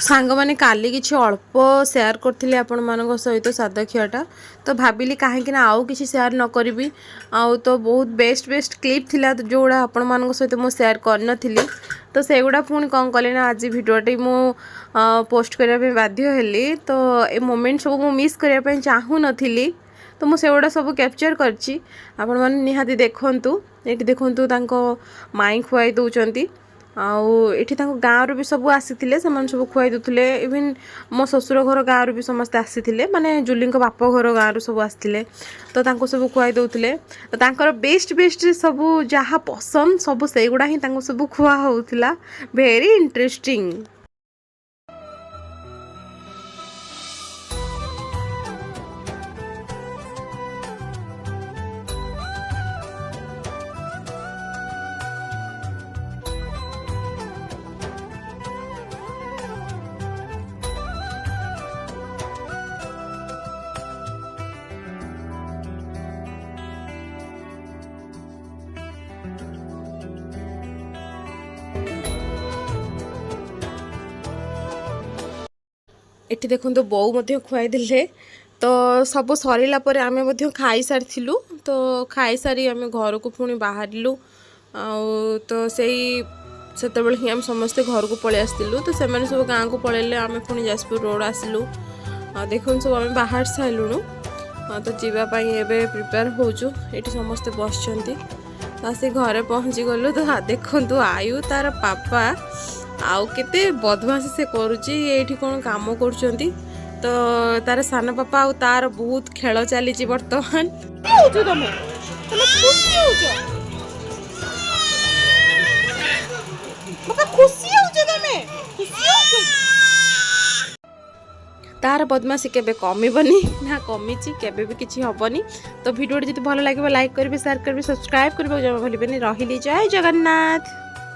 सांग मैंने काली किसी अल्प सेयार करी आपण मान सहित सादक्षटा तो भाविली कहीं आउ कि सेयार न करी आउ तो बहुत बेस्ट बेस्ट क्लिप थिला जोड़ा आपण मान सहित मु सेयार करनी तो से गुड़ा पुणी कौन कले ना आज भिडियोटी मु पोस्ट करने बाध्य हेली तो ए मोमेंट सब मु मिस करने चाहू नी तो मुझे गुड़ा सब कैप्चर करची आपण मैंने निहाती देखंतु ये देखंतु तांको माई खुआई दौरान आठी गाँव भी सब आसी सब खुआई दूसरे इवन मो ससुर घर गाँव भी समस्ते आसी माने जुली बाप घर गाँव सब आसते तो सब खुआई दौले तो बेस्ट बेस्ट सब जहाँ पसंद सब से गुड़ा ही सब खुआ होता भेरी इंटरेस्टिंग। एटी देखो तो बो खुआई दिले तो सब सरला आम खाई सारी तो खाई सारी आम घर को पुणी बाहर तो से ही आम समस्ते घर को पलि आसलु तो से सब गाँव को पलैले आम पुणी जाजपुर रोड आसलु देखो सब आम बाहर सारूँ तो जावाई एवं प्रिपेयर होचु ये समस्ते बसचंती आसी घरे पहुँची गलु तो देखु आयु तार पापा आउ केते बदमाशी से करुच्ची ये कौन काम करुँच तो तार सान पापा आउ तार बहुत खेल चली बर्तमान तार बदमाशी केबे कमिबनी ना कमी केबे भी किसी हेनी तो भिडियो जब भल लगे लाइक करेंगे शेयर करेंगे सब्सक्राइब करेंगे जमा भूलें रही जय जगन्नाथ।